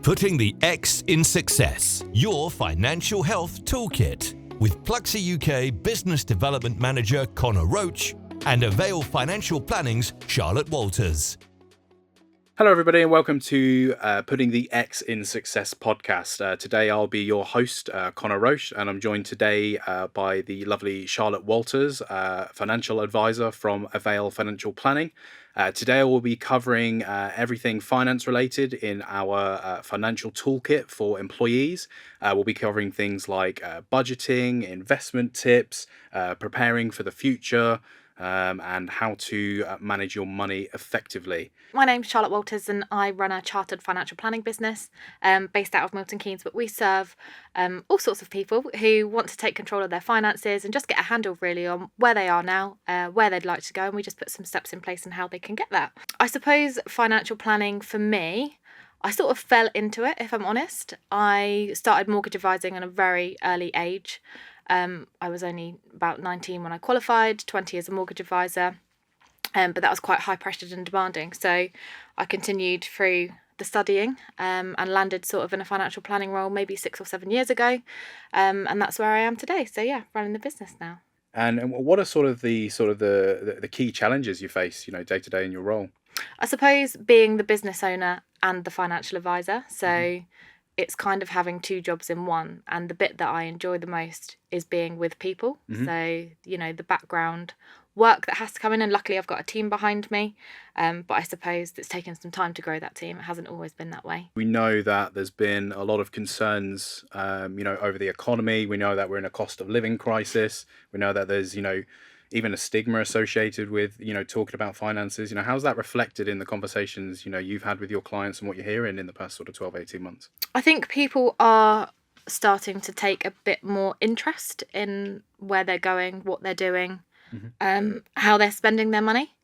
Putting the X in Success, your financial health toolkit, with Pluxee UK Business Development Manager Connor Roche and Avail Financial Planning's Charlotte Walters. Hello, everybody, and welcome to Putting the X in Success podcast. Today, I'll be your host, Connor Roche, and I'm joined today by the lovely Charlotte Walters, financial advisor from Avail Financial Planning. Today, I will be covering everything finance related in our financial toolkit for employees. We'll be covering things like budgeting, investment tips, preparing for the future, and how to manage your money effectively. My name's Charlotte Walters and I run a chartered financial planning business based out of Milton Keynes, but we serve all sorts of people who want to take control of their finances and just get a handle really on where they are now, where they'd like to go, and we just put some steps in place on how they can get that. I suppose financial planning for me, I sort of fell into it, if I'm honest. I started mortgage advising at a very early age. I was only about 19 when I qualified, 20 as a mortgage advisor, but that was quite high pressured and demanding. So I continued through the studying and landed sort of in a financial planning role maybe 6 or 7 years ago, and that's where I am today. So yeah, running the business now. And what are the key challenges you face, day to day in your role? I suppose being the business owner and the financial advisor. So it's kind of having two jobs in one, and the bit that I enjoy the most is being with people. So, the background work that has to come in, and luckily I've got a team behind me, but I suppose it's taken some time to grow that team. It hasn't always been that way. We know that there's been a lot of concerns, over the economy. We know that we're in a cost of living crisis. We know that there's, even a stigma associated with, talking about finances. How's that reflected in the conversations, you've had with your clients and what you're hearing in the past sort of 12, 18 months? I think people are starting to take a bit more interest in where they're going, what they're doing, how they're spending their money,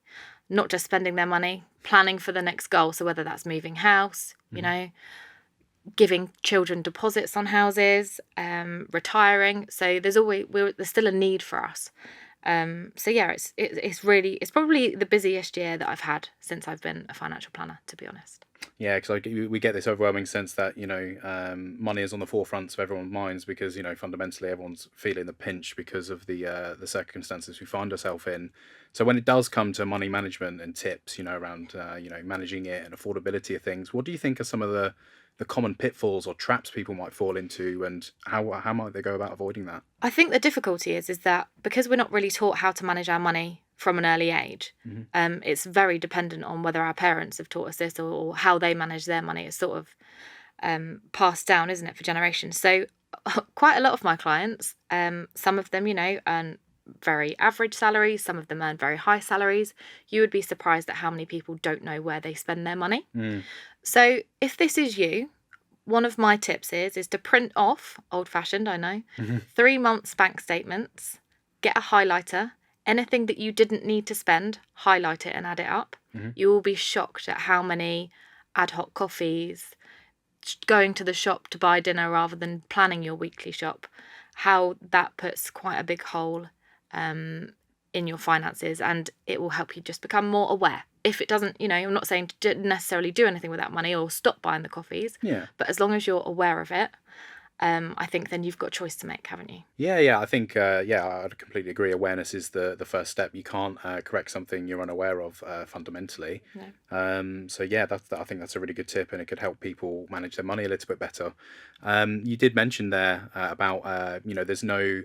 not just spending their money, planning for the next goal. So whether that's moving house, giving children deposits on houses, retiring. So there's still a need for us. So yeah, it's probably the busiest year that I've had since I've been a financial planner, to be honest. Yeah, because we get this overwhelming sense that money is on the forefront of everyone's minds because fundamentally everyone's feeling the pinch because of the circumstances we find ourselves in. So when it does come to money management and tips, around managing it and affordability of things, what do you think are some of the common pitfalls or traps people might fall into, and how might they go about avoiding that? I think the difficulty is that because we're not really taught how to manage our money from an early age, it's very dependent on whether our parents have taught us this or how they manage their money. It's sort of passed down, isn't it, for generations? So quite a lot of my clients, some of them, earn very average salaries, some of them earn very high salaries. You would be surprised at how many people don't know where they spend their money. So if this is you, one of my tips is to print off, old-fashioned, I know, 3 months bank statements, get a highlighter, anything that you didn't need to spend, highlight it and add it up. You will be shocked at how many ad hoc coffees, going to the shop to buy dinner rather than planning your weekly shop, how that puts quite a big hole in your finances, and it will help you just become more aware. If it doesn't, I'm not saying to necessarily do anything with that money or stop buying the coffees, but as long as you're aware of it, I think then you've got a choice to make, haven't you? Yeah. I think, I'd completely agree. Awareness is the first step. You can't correct something you're unaware of fundamentally. No. So yeah, I think that's a really good tip, and it could help people manage their money a little bit better. You did mention there about, there's no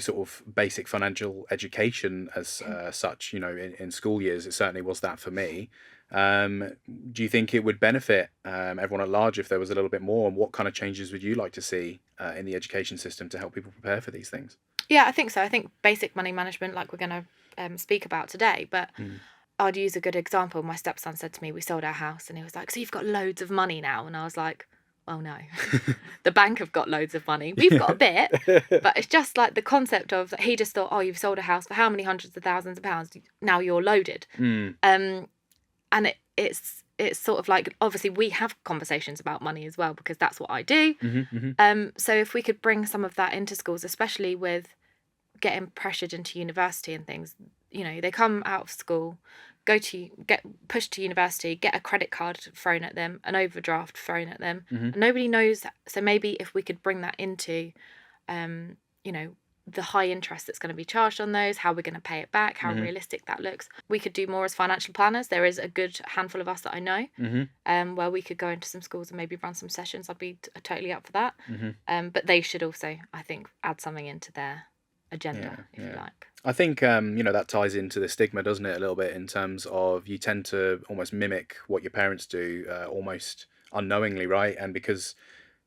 sort of basic financial education as such, in school years. It certainly was that for me. Do you think it would benefit everyone at large if there was a little bit more? And what kind of changes would you like to see in the education system to help people prepare for these things? Yeah, I think so. I think basic money management, like we're going to speak about today, but I'd use a good example. My stepson said to me, we sold our house, and he was like, so you've got loads of money now? And I was like, well, no, the bank have got loads of money. We've got a bit, but it's just like the concept of, he just thought, oh, you've sold a house for how many hundreds of thousands of pounds? Now you're loaded. And it's sort of like, obviously we have conversations about money as well, because that's what I do. So if we could bring some of that into schools, especially with getting pressured into university and things, they come out of school, get pushed to university, get a credit card thrown at them, an overdraft thrown at them, Mm-hmm. and nobody knows that. So maybe if we could bring that into, you know, the high interest that's going to be charged on those, how we're going to pay it back, how Mm-hmm. realistic that looks. We could do more as financial planners. There is a good handful of us that I know, where we could go into some schools and maybe run some sessions. I'd be totally up for that. But they should also, I think, add something into their agenda, if you like. I think, that ties into the stigma, doesn't it, a little bit, in terms of you tend to almost mimic what your parents do, almost unknowingly, right? And because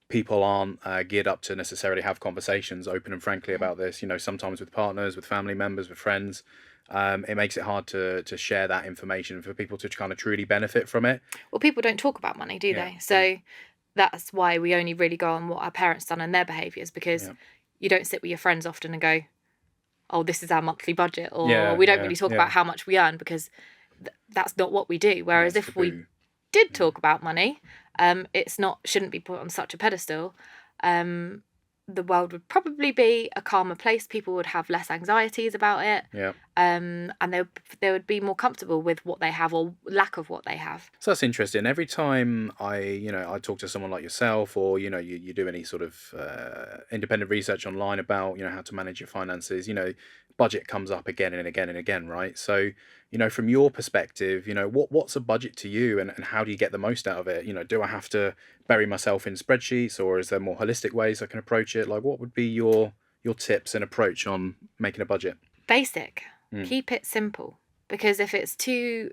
people aren't geared up to necessarily have conversations open and frankly about this, sometimes with partners, with family members, with friends, it makes it hard to share that information for people to kind of truly benefit from it. Well, people don't talk about money, do they? So that's why we only really go on what our parents done and their behaviours, because you don't sit with your friends often and go, oh, this is our monthly budget, or we don't really talk about how much we earn, because that's not what we do. Whereas if we did talk about money, shouldn't be put on such a pedestal. The world would probably be a calmer place. People would have less anxieties about it. And they would be more comfortable with what they have or lack of what they have. So that's interesting. Every time I talk to someone like yourself, or you do any sort of independent research online about how to manage your finances, budget comes up again and again and again, right? So from your perspective, what's a budget to you, and how do you get the most out of it? Do I have to bury myself in spreadsheets, or is there more holistic ways I can approach it? Like, what would be your tips and approach on making a budget? Basic. Keep it simple, because if it's too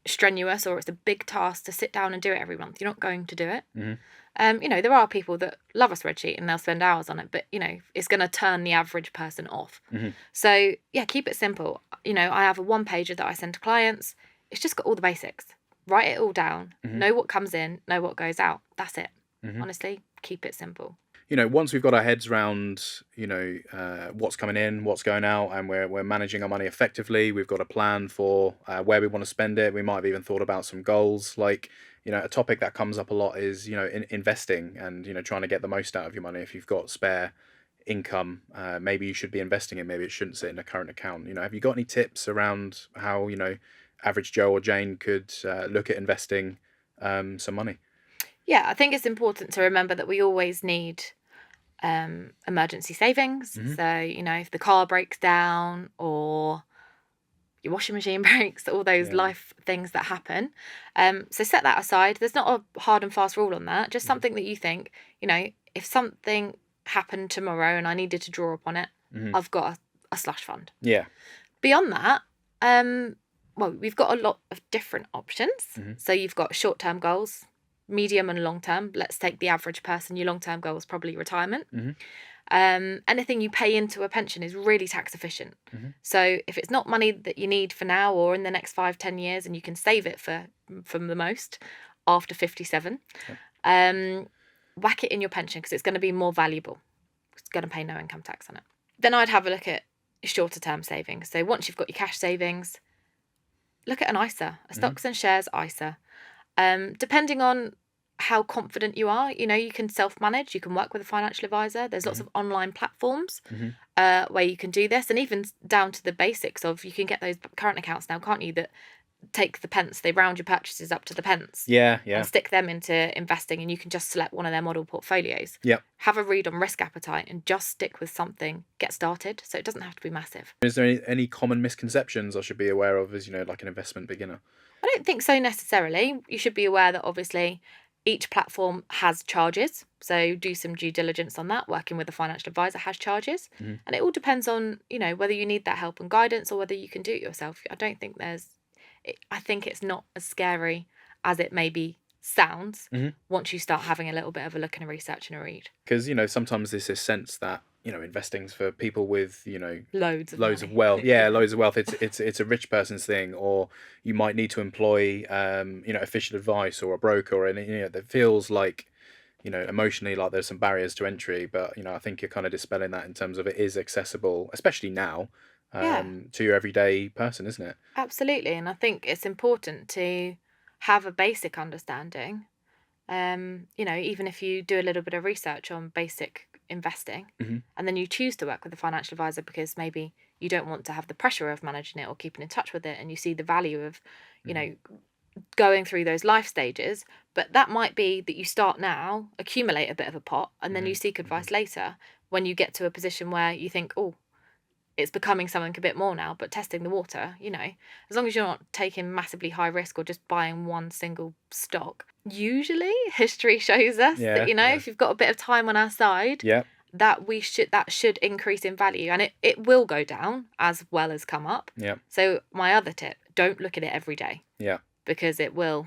strenuous or it's a big task to sit down and do it every month, you're not going to do it. There are people that love a spreadsheet and they'll spend hours on it, but it's going to turn the average person off. So keep it simple. I have a 1-pager that I send to clients. It's just got all the basics. Write it all down. Know what comes in, know what goes out. That's it. Honestly, keep it simple. Once we've got our heads around, what's coming in, what's going out, and we're managing our money effectively, we've got a plan for where we want to spend it. We might have even thought about some goals. Like, a topic that comes up a lot is, investing and, trying to get the most out of your money. If you've got spare income, maybe you should be investing it. Maybe it shouldn't sit in a current account. Have you got any tips around how, average Joe or Jane could look at investing some money? Yeah, I think it's important to remember that we always need emergency savings. So if the car breaks down or your washing machine breaks, all those life things that happen, so set that aside. There's not a hard and fast rule on that, just something that you think, if something happened tomorrow and I needed to draw upon it, I've got a slush fund. Beyond that, we've got a lot of different options. So you've got short-term goals, medium and long term. Let's take the average person. Your long term goal is probably retirement. Anything you pay into a pension is really tax efficient. So if it's not money that you need for now or in the next 5-10 years, and you can save it from the most after 57, whack it in your pension, because it's going to be more valuable. It's going to pay no income tax on it. Then I'd have a look at shorter term savings. So once you've got your cash savings, look at an ISA, a stocks and shares ISA. Depending on how confident you are, you can self-manage, you can work with a financial advisor. There's lots of online platforms where you can do this, and even down to the basics of, you can get those current accounts now, can't you, that take the pence, they round your purchases up to the pence. And stick them into investing, and you can just select one of their model portfolios. Have a read on risk appetite and just stick with something. Get started, so it doesn't have to be massive. Is there any common misconceptions I should be aware of as, like an investment beginner? I don't think so necessarily. You should be aware that obviously each platform has charges, so do some due diligence on that. Working with a financial advisor has charges, and it all depends on whether you need that help and guidance or whether you can do it yourself. I don't think I think it's not as scary as it maybe sounds once you start having a little bit of a look and a research and a read. Because sometimes there's this sense that investing's for people with loads of wealth. Loads of wealth. It's a rich person's thing, or you might need to employ official advice or a broker, or that feels like emotionally like there's some barriers to entry. But I think you're kind of dispelling that in terms of it is accessible, especially now, to your everyday person, isn't it? Absolutely. And I think it's important to have a basic understanding. Even if you do a little bit of research on basic investing, and then you choose to work with a financial advisor because maybe you don't want to have the pressure of managing it or keeping in touch with it, and you see the value of you know, going through those life stages. But that might be that you start now, accumulate a bit of a pot, and then you seek advice later when you get to a position where you think, oh, it's becoming something a bit more now, but testing the water, you know, as long as you're not taking massively high risk or just buying one single stock. Usually history shows us that, you know, if you've got a bit of time on our side, that should increase in value, and it will go down as well as come up. So my other tip, don't look at it every day. Because it will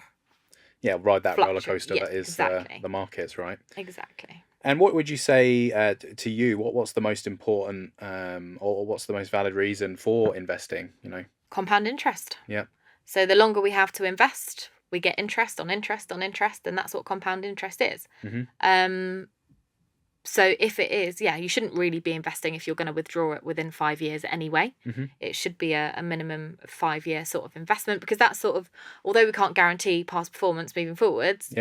ride that roller fluctuate. coaster that is the markets, right? Exactly. And what would you say to you? What's the most important, or what's the most valid reason for investing? You know, Compound interest. Yeah. So the longer we have to invest, we get interest on interest on interest, and that's what compound interest is. So if it is, you shouldn't really be investing if you're going to withdraw it within 5 years anyway. It should be a minimum 5-year sort of investment, because that's sort of, although we can't guarantee past performance moving forwards,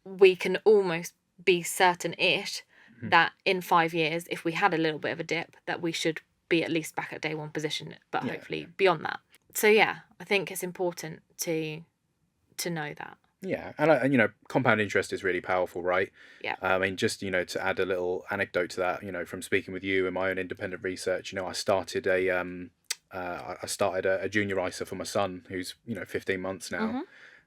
we can almost be certain-ish that in 5 years, if we had a little bit of a dip, that we should be at least back at day one position, but hopefully beyond that. So I think it's important to know that. Yeah, and you know, compound interest is really powerful, right? Yeah. I mean, just, you know, to add a little anecdote to that, you know, from speaking with you and my own independent research, you know, I started a junior ISA for my son, who's, you know, 15 months now.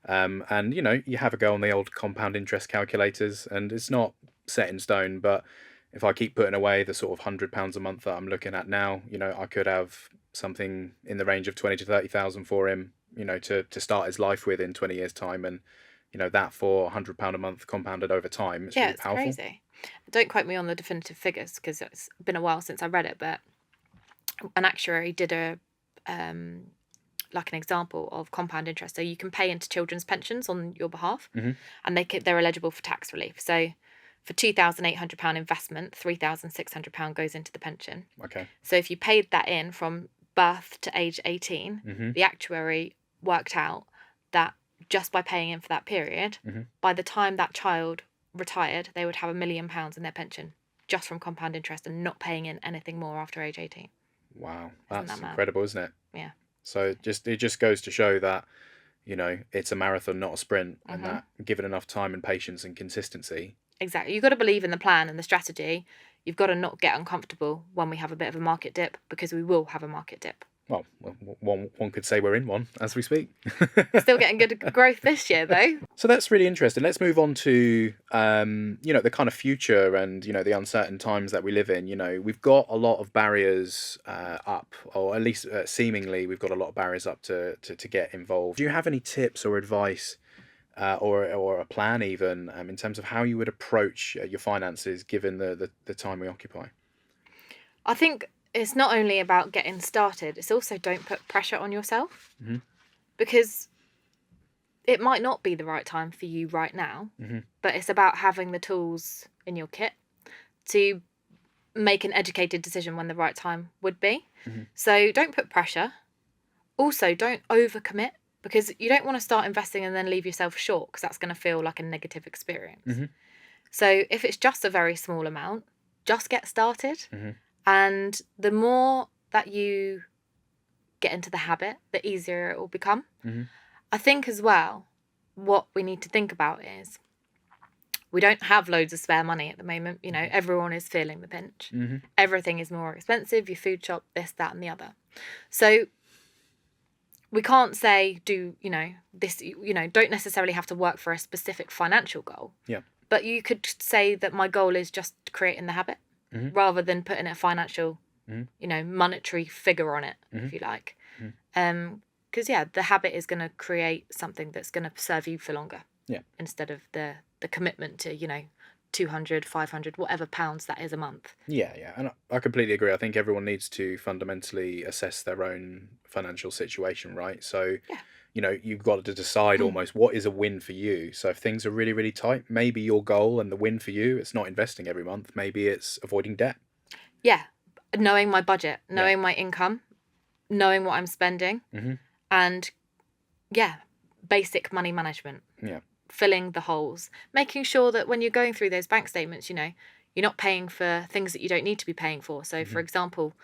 And you know, you have a go on the old compound interest calculators, and it's not set in stone, but if I keep putting away the sort of £100 a month that I'm looking at now, you know, I could have something in the range of 20 to 30,000 for him, you know, to start his life with in 20 years' time. And you know, that for £100 a month compounded over time, it's really powerful. It's crazy. Don't quote me on the definitive figures, because it's been a while since I read it, but an actuary did like an example of compound interest. So you can pay into children's pensions on your behalf, and they're eligible for tax relief. So for £2,800 investment, £3,600 goes into the pension. Okay. So if you paid that in from birth to age 18, the actuary worked out that just by paying in for that period, by the time that child retired, they would have £1 million in their pension just from compound interest and not paying in anything more after age 18. Wow, that's incredible, isn't it? Yeah. So it just goes to show that, you know, it's a marathon, not a sprint, and that given enough time and patience and consistency. Exactly. You've got to believe in the plan and the strategy. You've got to not get uncomfortable when we have a bit of a market dip, because we will have a market dip. Well, one could say we're in one as we speak. Still getting good growth this year, though. So that's really interesting. Let's move on to, you know, the kind of future and, you know, the uncertain times that we live in. You know, we've got a lot of barriers up, or at least seemingly we've got a lot of barriers up to get involved. Do you have any tips or advice or a plan even in terms of how you would approach your finances given the time we occupy? I think it's not only about getting started, it's also don't put pressure on yourself, because it might not be the right time for you right now, but it's about having the tools in your kit to make an educated decision when the right time would be. So don't put pressure. Also, don't overcommit, because you don't want to start investing and then leave yourself short, because that's going to feel like a negative experience. So if it's just a very small amount, just get started. And the more that you get into the habit, the easier it will become. I think as well, what we need to think about is we don't have loads of spare money at the moment. You know, everyone is feeling the pinch. Everything is more expensive, your food shop, this, that, and the other. So we can't say, don't necessarily have to work for a specific financial goal. But you could say that my goal is just creating the habit, rather than putting a financial, monetary figure on it, if you like. Because, the habit is going to create something that's going to serve you for longer. Instead of the commitment to, 200, 500, whatever pounds that is a month. Yeah. And I completely agree. I think everyone needs to fundamentally assess their own financial situation, right? So, you know, you've got to decide almost what is a win for you. So if things are really, really tight, maybe your goal and the win for you, it's not investing every month. Maybe it's avoiding debt. Yeah. Knowing my budget, knowing my income, knowing what I'm spending, and basic money management. Filling the holes, making sure that when you're going through those bank statements, you're not paying for things that you don't need to be paying for. So for example,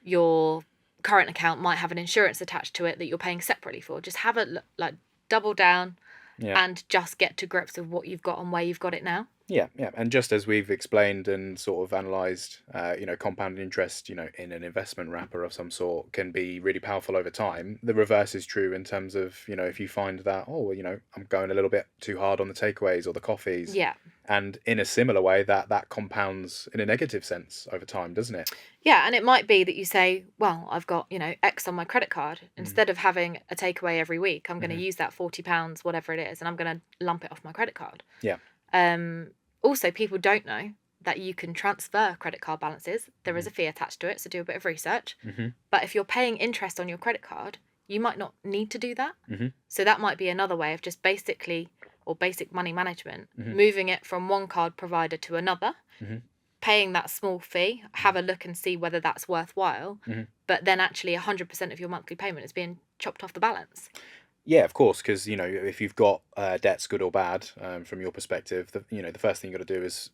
your current account might have an insurance attached to it that you're paying separately for. Just have a like double down and just get to grips with what you've got and where you've got it now. Yeah. And just as we've explained and sort of analysed, compounded interest, in an investment wrapper of some sort can be really powerful over time. The reverse is true in terms of, if you find that, I'm going a little bit too hard on the takeaways or the coffees. Yeah. And in a similar way, that compounds in a negative sense over time, doesn't it? Yeah, and it might be that you say, well, I've got, X on my credit card. Instead of having a takeaway every week, I'm going to use that £40, whatever it is, and I'm going to lump it off my credit card. Yeah. Also, people don't know that you can transfer credit card balances. There is a fee attached to it, so do a bit of research. But if you're paying interest on your credit card, you might not need to do that. So that might be another way of just basic money management, moving it from one card provider to another, paying that small fee, have a look and see whether that's worthwhile, but then actually 100% of your monthly payment is being chopped off the balance. Yeah, of course, because if you've got debts, good or bad, from your perspective, the first thing you've got to do is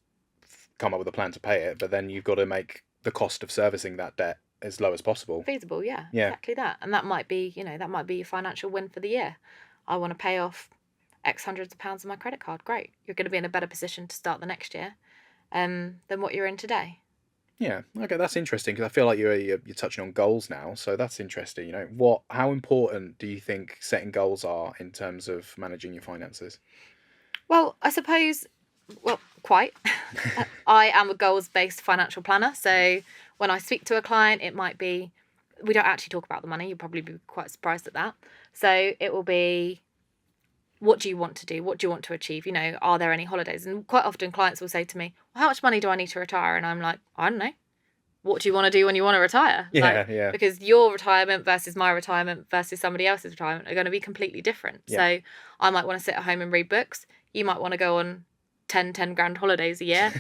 come up with a plan to pay it, but then you've got to make the cost of servicing that debt as low as possible. Feasible, yeah. Exactly that. And that might be, your financial win for the year. I want to pay off X hundreds of pounds on my credit card. Great. You're going to be in a better position to start the next year than what you're in today. Yeah, okay, that's interesting because I feel like you're touching on goals now, so that's interesting. How important do you think setting goals are in terms of managing your finances? Well, I suppose, quite. I am a goals-based financial planner, so when I speak to a client, it might be, we don't actually talk about the money. You'll probably be quite surprised at that. So it will be, what do you want to do? What do you want to achieve? Are there any holidays? And quite often clients will say to me, well, how much money do I need to retire? And I'm like, I don't know. What do you want to do when you want to retire? Yeah. Because your retirement versus my retirement versus somebody else's retirement are going to be completely different. Yeah. So I might want to sit at home and read books. You might want to go on 10 grand holidays a year.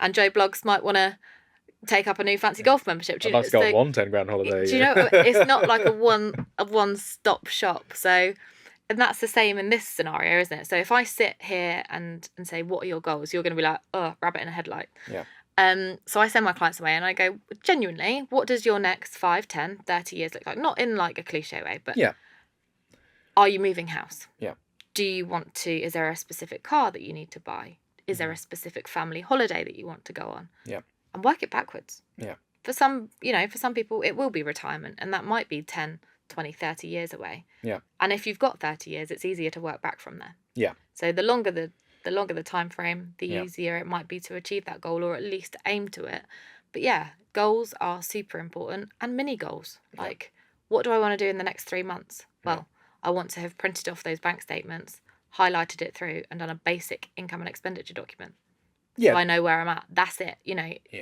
And Joe Bloggs might want to take up a new fancy golf membership. I'd like to go on one 10 grand holiday. Do you know, it's not like a one-stop shop. So... And that's the same in this scenario, isn't it? So if I sit here and say, what are your goals? You're going to be like, oh, rabbit in a headlight. Yeah. So I send my clients away and I go, genuinely, what does your next 5, 10, 30 years look like? Not in like a cliche way, but are you moving house? Yeah. Do you want to, is there a specific car that you need to buy? Is there a specific family holiday that you want to go on? Yeah. And work it backwards. Yeah. For some people, it will be retirement, and that might be 10, 20, 30 years away. Yeah. And if you've got 30 years, it's easier to work back from there. Yeah. So the longer the time frame, the easier it might be to achieve that goal, or at least aim to it. But yeah, goals are super important, and mini goals. Like, what do I want to do in the next 3 months? Well, I want to have printed off those bank statements, highlighted it through, and done a basic income and expenditure document. Yeah. So I know where I'm at. That's it.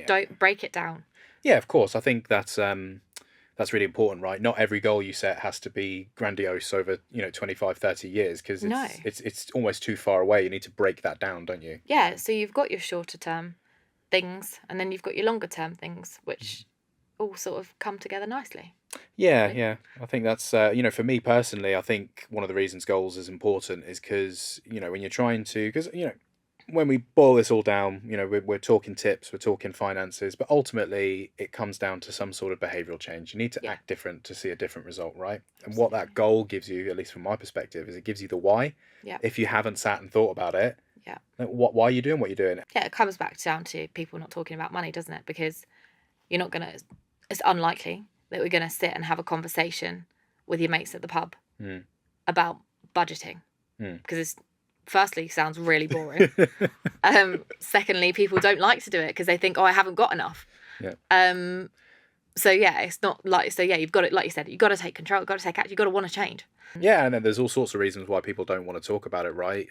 Don't break it down. Yeah, of course. I think that's really important, right? Not every goal you set has to be grandiose over 25, 30 years, because it's almost too far away. You need to break that down, don't you? Yeah, so you've got your shorter term things, and then you've got your longer term things, which all sort of come together nicely. Yeah. I think that's for me personally, I think one of the reasons goals is important is because when you're trying to, because when we boil this all down, we're talking tips, we're talking finances, but ultimately it comes down to some sort of behavioural change. You need to act different to see a different result, right? And what that goal gives you, at least from my perspective, is it gives you the why. Yeah. If you haven't sat and thought about it, yeah. Why are you doing what you're doing? Yeah, it comes back down to people not talking about money, doesn't it? Because it's unlikely that we're going to sit and have a conversation with your mates at the pub about budgeting. Because it's, firstly, sounds really boring. Secondly, people don't like to do it because they think, I haven't got enough. Yeah. So yeah, it's not like, so yeah, you've got it, like you said, you've got to take control, you've got to take action, you've got to want to change. Yeah, and then there's all sorts of reasons why people don't want to talk about it, right?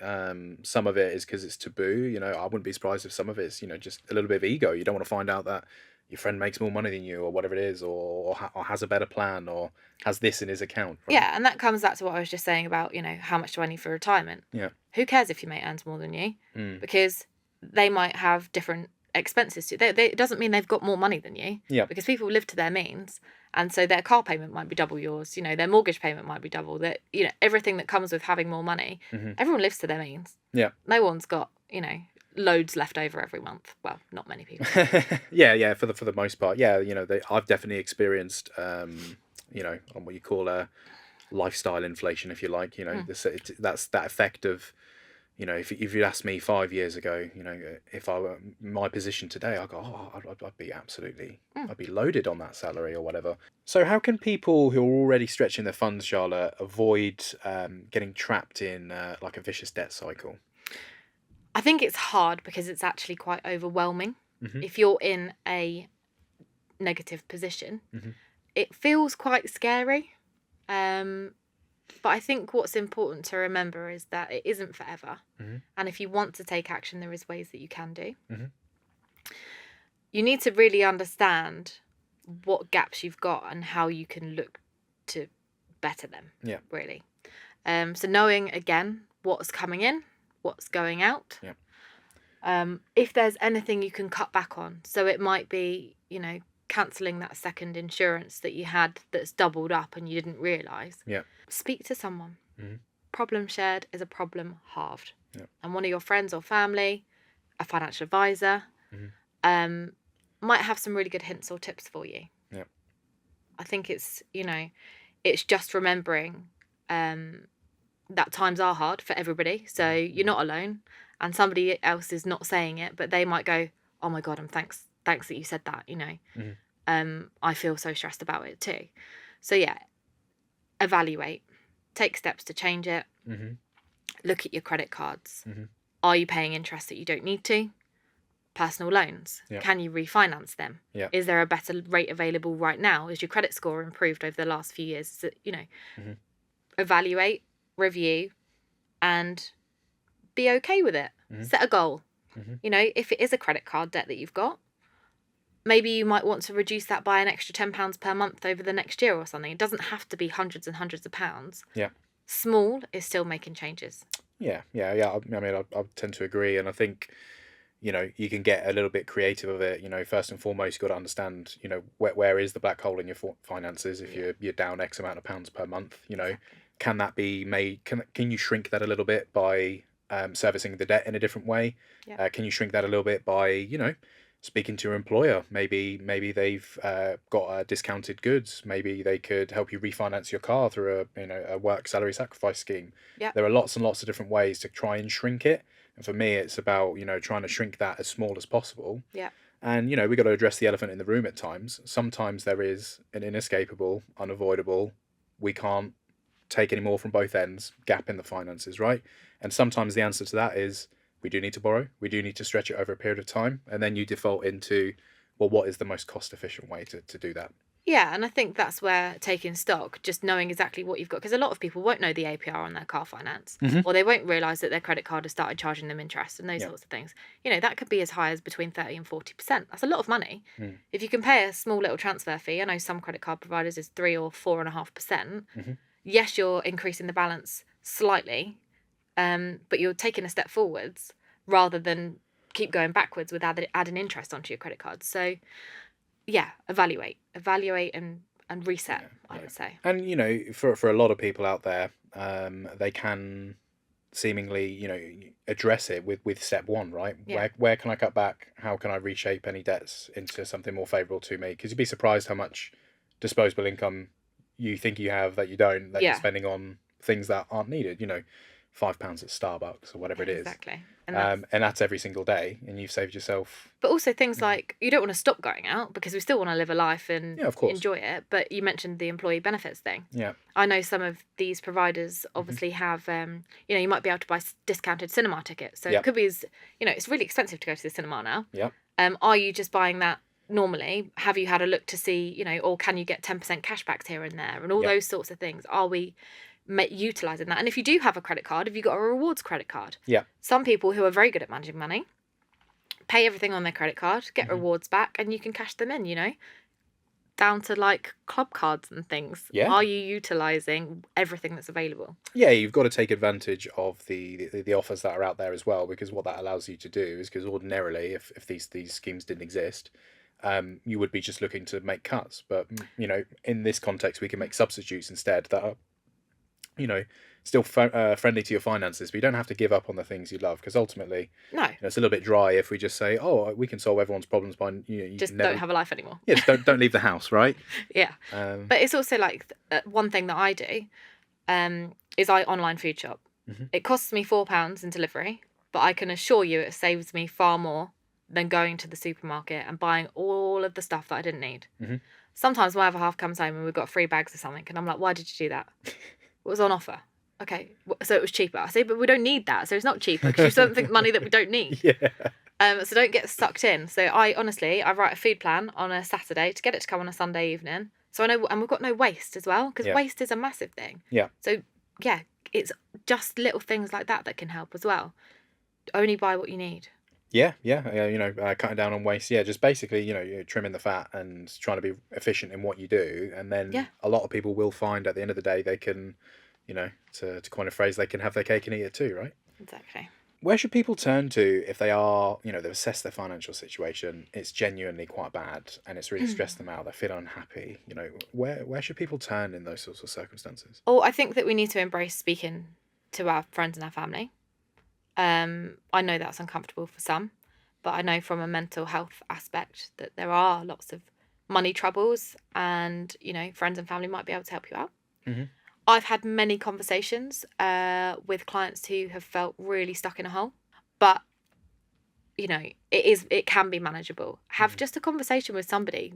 Some of it is because it's taboo. I wouldn't be surprised if some of it's, just a little bit of ego. You don't want to find out that your friend makes more money than you, or whatever it is, or has a better plan, or has this in his account. Right? Yeah, and that comes back to what I was just saying about, how much do I need for retirement? Yeah. Who cares if your mate earns more than you? Because they might have different expenses too. It doesn't mean they've got more money than you. Yeah. Because people live to their means, and so their car payment might be double yours. Their mortgage payment might be double. That everything that comes with having more money. Everyone lives to their means. Yeah. No one's got loads left over every month. Well, not many people. Yeah. For the most part, yeah. I've definitely experienced on what you call a lifestyle inflation, if you like. That's that effect of, if you'd asked me 5 years ago, if I were in my position today, I'd go, I'd be absolutely, I'd be loaded on that salary or whatever. So how can people who are already stretching their funds, Charlotte, avoid getting trapped in like a vicious debt cycle? I think it's hard because it's actually quite overwhelming. If you're in a negative position, it feels quite scary. But I think what's important to remember is that it isn't forever. And if you want to take action, there is ways that you can do. You need to really understand what gaps you've got and how you can look to better them. Yeah. Really. So knowing, again, what's coming in, what's going out. Yeah. If there's anything you can cut back on. So it might be, cancelling that second insurance that you had that's doubled up and you didn't realise. Yeah. Speak to someone. Problem shared is a problem halved. Yeah. And one of your friends or family, a financial advisor, might have some really good hints or tips for you. Yeah. I think it's, it's just remembering that times are hard for everybody. So you're not alone and somebody else is not saying it, but they might go, oh my God, thanks that you said that, I feel so stressed about it too. So yeah, evaluate, take steps to change it. Look at your credit cards. Are you paying interest that you don't need to? Personal loans. Yeah. Can you refinance them? Yeah. Is there a better rate available right now? Is your credit score improved over the last few years? Is it, evaluate, review, and be okay with it. Set a goal. If it is a credit card debt that you've got, maybe you might want to reduce that by an extra £10 per month over the next year or something. It doesn't have to be hundreds and hundreds of pounds. Yeah. Small is still making changes. Yeah. I mean, I tend to agree. And I think, you can get a little bit creative of it. First and foremost, you've got to understand, where is the black hole in your finances if you're down X amount of pounds per month, Can that be made, can you shrink that a little bit by servicing the debt in a different way? Yeah. Can you shrink that a little bit by, speaking to your employer? Maybe they've got discounted goods. Maybe they could help you refinance your car through a work salary sacrifice scheme. Yeah. There are lots and lots of different ways to try and shrink it. And for me, it's about, trying to shrink that as small as possible. Yeah. And, we got to address the elephant in the room at times. Sometimes there is an inescapable, unavoidable, we can't take any more from both ends, gap in the finances, right? And sometimes the answer to that is we do need to borrow. We do need to stretch it over a period of time. And then you default into, well, what is the most cost efficient way to do that? Yeah, and I think that's where taking stock, just knowing exactly what you've got, because a lot of people won't know the APR on their car finance, or they won't realise that their credit card has started charging them interest and those sorts of things. That could be as high as between 30 and 40%. That's a lot of money. If you can pay a small little transfer fee, I know some credit card providers is 3 or 4.5%. Yes, you're increasing the balance slightly, but you're taking a step forwards rather than keep going backwards with adding interest onto your credit card. So yeah, evaluate and reset, I would say. And, for a lot of people out there, they can seemingly, address it with step one, right? Yeah. Where can I cut back? How can I reshape any debts into something more favourable to me? Because you'd be surprised how much disposable income you think you have that you don't, that you're spending on things that aren't needed, £5 at Starbucks or whatever it is. Exactly. And that's every single day, and you've saved yourself. But also things like, you don't want to stop going out because we still want to live a life and of course, enjoy it. But you mentioned the employee benefits thing. Yeah. I know some of these providers obviously have, you might be able to buy discounted cinema tickets. So it could be as, it's really expensive to go to the cinema now. Yeah. Are you just buying that normally? Have you had a look to see, or can you get 10% cashbacks here and there and all those sorts of things? Are we utilising that? And if you do have a credit card, have you got a rewards credit card? Yeah. Some people who are very good at managing money pay everything on their credit card, get rewards back, and you can cash them in, down to like club cards and things. Yeah. Are you utilising everything that's available? Yeah, you've got to take advantage of the offers that are out there as well, because what that allows you to do is, because ordinarily if these schemes didn't exist, you would be just looking to make cuts. But, in this context, we can make substitutes instead that are, still friendly to your finances, but you don't have to give up on the things you love, because ultimately, No, it's a little bit dry if we just say, "Oh, we can solve everyone's problems by you just can never." don't have a life anymore. Yeah, just don't leave the house, right? Yeah. But it's also like one thing that I do is I online food shop. It costs me £4 in delivery, but I can assure you it saves me far more than going to the supermarket and buying all of the stuff that I didn't need. Sometimes my other half comes home and we've got 3 bags of something, and I'm like, why did you do that? It was on offer. Okay, so it was cheaper. I say, but we don't need that, so it's not cheaper because you spent money that we don't need. Yeah. So don't get sucked in. So I write a food plan on a Saturday to get it to come on a Sunday evening. So I know, and we've got no waste as well, because waste is a massive thing. Yeah. So yeah, it's just little things like that can help as well. Only buy what you need. Yeah. Cutting down on waste. Yeah, just basically, you're trimming the fat and trying to be efficient in what you do. And then a lot of people will find at the end of the day they can, to coin a phrase, they can have their cake and eat it too, right? Exactly. Where should people turn to if they are, they've assessed their financial situation, it's genuinely quite bad and it's really stressed them out, they feel unhappy, where should people turn in those sorts of circumstances? Oh, I think that we need to embrace speaking to our friends and our family. I know that's uncomfortable for some, but I know from a mental health aspect that there are lots of money troubles, and friends and family might be able to help you out. I've had many conversations with clients who have felt really stuck in a hole, but it can be manageable. Have just a conversation with somebody,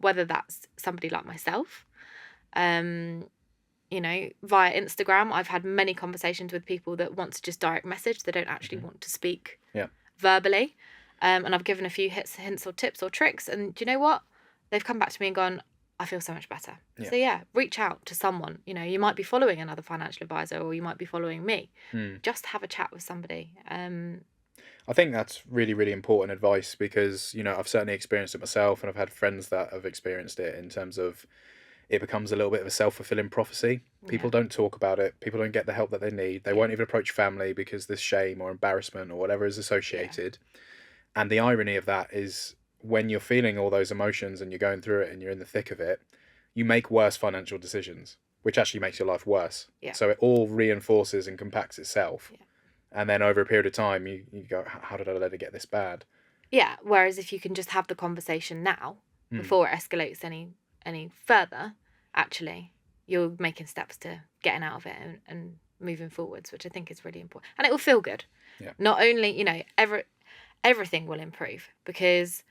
whether that's somebody like myself, via Instagram. I've had many conversations with people that want to just direct message. They don't actually want to speak verbally. And I've given a few hints or tips or tricks. And do you know what? They've come back to me and gone, I feel so much better. So reach out to someone. You might be following another financial advisor, or you might be following me. Just have a chat with somebody. I think that's really, really important advice, because, I've certainly experienced it myself, and I've had friends that have experienced it, in terms of it becomes a little bit of a self-fulfilling prophecy. People don't talk about it. People don't get the help that they need. They won't even approach family because there's shame or embarrassment or whatever is associated. And the irony of that is, when you're feeling all those emotions and you're going through it and you're in the thick of it, you make worse financial decisions, which actually makes your life worse. So it all reinforces and compacts itself. And then over a period of time, you go, how did I let it get this bad? Yeah. Whereas if you can just have the conversation now, before it escalates any further, actually, you're making steps to getting out of it and moving forwards, which I think is really important. And it will feel good. Not only, everything will improve, because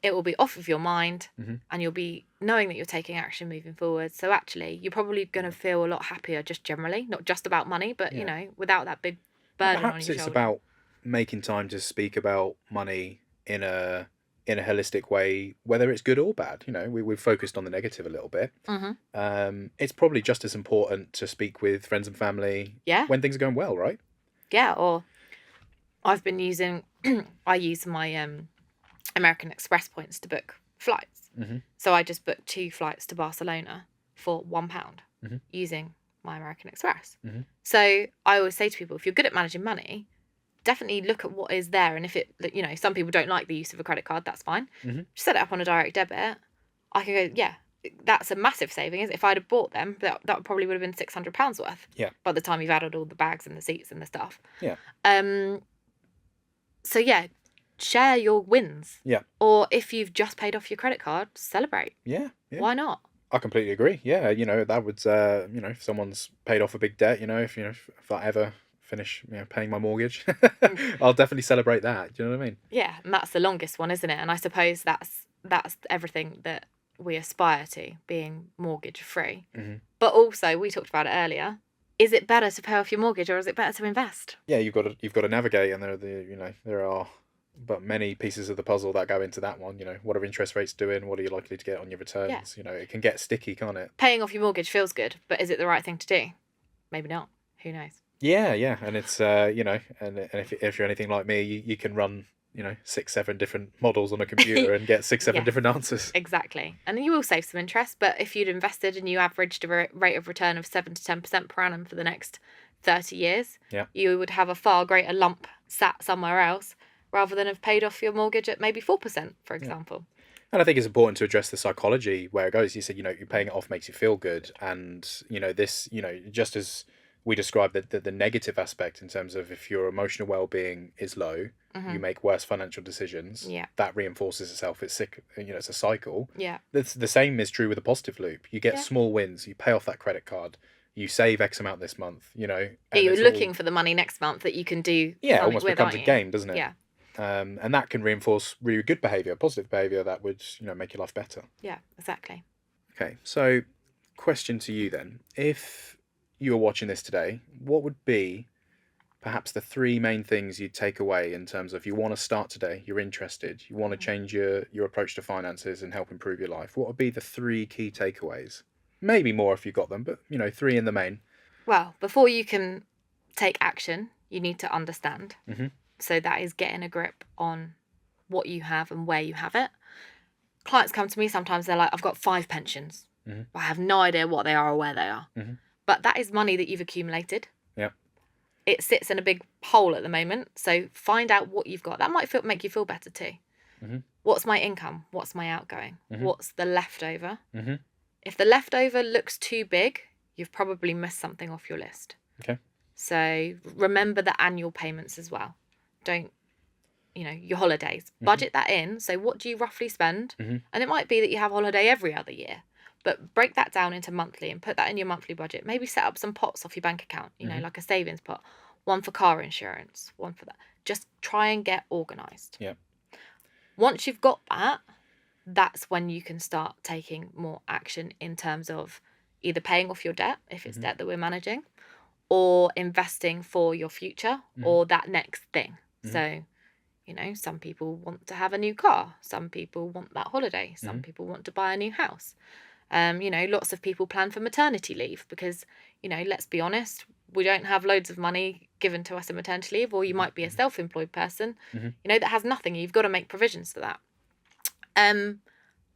it will be off of your mind, and you'll be knowing that you're taking action moving forward. So actually, you're probably going to feel a lot happier just generally, not just about money, but, without that big burden on your Perhaps shoulder. it's about making time to speak about money in a holistic way, whether it's good or bad. We've focused on the negative a little bit. It's probably just as important to speak with friends and family when things are going well, right? Or I've been using I use my American Express points to book flights. So I just booked 2 flights to Barcelona for £1 using my American Express. So I always say to people, if you're good at managing money, definitely look at what is there. And if it, some people don't like the use of a credit card, that's fine. Just set it up on a direct debit. I can go, that's a massive saving. If I'd have bought them, that probably would have been £600 worth. By the time you've added all the bags and the seats and the stuff. So share your wins. Or if you've just paid off your credit card, celebrate. Why not? I completely agree. That would, if someone's paid off a big debt, if I ever finish paying my mortgage, I'll definitely celebrate that. Do you know what I mean? Yeah, and that's the longest one, isn't it? And I suppose that's everything that we aspire to, being mortgage free. But also, we talked about it earlier, is it better to pay off your mortgage, or is it better to invest? You've got to navigate, and there are but many pieces of the puzzle that go into that one. What are interest rates doing? What are you likely to get on your returns? It can get sticky, can't it? Paying off your mortgage feels good, but is it the right thing to do? Maybe not. Who knows? And it's and if you're anything like me, you can run 6-7 different models on a computer and get 6-7 different answers. Exactly. And you will save some interest, but if you'd invested and you averaged a rate of return of 7 to 10% per annum for the next 30 years, you would have a far greater lump sat somewhere else, rather than have paid off your mortgage at maybe 4%, for example. And I think it's important to address the psychology where it goes. You said, you're paying it off makes you feel good. And, this, just as we described the negative aspect in terms of if your emotional well-being is low, you make worse financial decisions. Yeah. That reinforces itself. It's it's a cycle. Yeah. The same is true with a positive loop. You get small wins. You pay off that credit card. You save X amount this month, and you're looking for the money next month that you can do. Yeah, almost becomes a game, doesn't it? Yeah. And that can reinforce really good behaviour, positive behaviour that would, make your life better. Yeah, exactly. Okay, so question to you then. If you were watching this today, what would be perhaps the 3 main things you'd take away in terms of you want to start today, you're interested, you want to change your approach to finances and help improve your life? What would be the 3 key takeaways? Maybe more if you've got them, but 3 in the main. Well, before you can take action, you need to understand. Mm-hmm. So that is getting a grip on what you have and where you have it. Clients come to me, sometimes they're like, I've got 5 pensions. Mm-hmm. I have no idea what they are or where they are. Mm-hmm. But that is money that you've accumulated. Yeah. It sits in a big hole at the moment. So find out what you've got. That might make you feel better too. Mm-hmm. What's my income? What's my outgoing? Mm-hmm. What's the leftover? Mm-hmm. If the leftover looks too big, you've probably missed something off your list. Okay. So remember the annual payments as well. Don't, your holidays. Budget that in. So what do you roughly spend? Mm-hmm. And it might be that you have a holiday every other year. But break that down into monthly and put that in your monthly budget. Maybe set up some pots off your bank account, like a savings pot. One for car insurance, one for that. Just try and get organised. Yeah. Once you've got that, that's when you can start taking more action in terms of either paying off your debt, if it's debt that we're managing, or investing for your future or that next thing. So, some people want to have a new car. Some people want that holiday. Some people want to buy a new house. Lots of people plan for maternity leave because, let's be honest, we don't have loads of money given to us in maternity leave, or you might be a self-employed person, that has nothing. You've got to make provisions for that.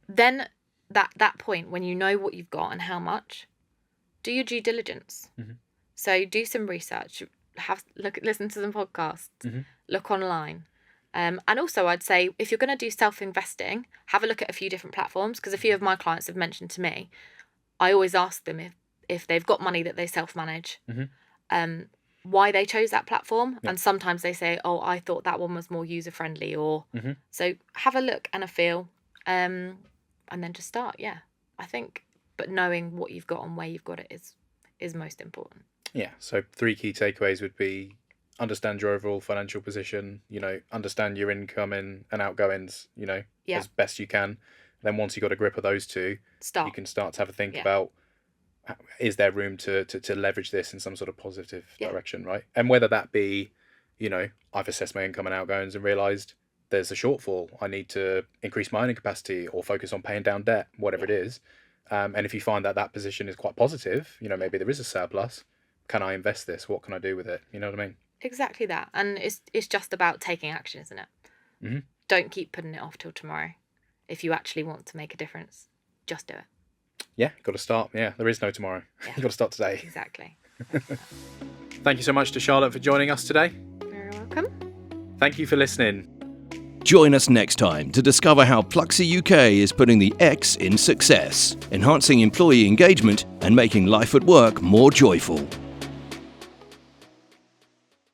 Then that point when you know what you've got and how much, do your due diligence. So do some research, listen to some podcasts, look online. And also I'd say if you're going to do self-investing, have a look at a few different platforms, because a few of my clients have mentioned to me, I always ask them if they've got money that they self-manage, why they chose that platform. And sometimes they say, oh, I thought that one was more user-friendly, or so have a look and a feel, and then just start. I think, but knowing what you've got and where you've got it is most important. So 3 key takeaways would be: understand your overall financial position, understand your income and outgoings, as best you can. Then once you've got a grip of those 2, you can start to have a think about, is there room to leverage this in some sort of positive direction, right? And whether that be, I've assessed my income and outgoings and realised there's a shortfall. I need to increase my earning capacity or focus on paying down debt, whatever it is. And if you find that position is quite positive, maybe there is a surplus, can I invest this? What can I do with it? You know what I mean? Exactly that. And it's just about taking action, isn't it? Don't keep putting it off till tomorrow. If you actually want to make a difference, just do it. Yeah, got to start. Yeah, there is no tomorrow. You've got to start today. Exactly. Thank you so much to Charlotte for joining us today. Very welcome. Thank you for listening. Join us next time to discover how Pluxee UK is putting the X in success, enhancing employee engagement and making life at work more joyful.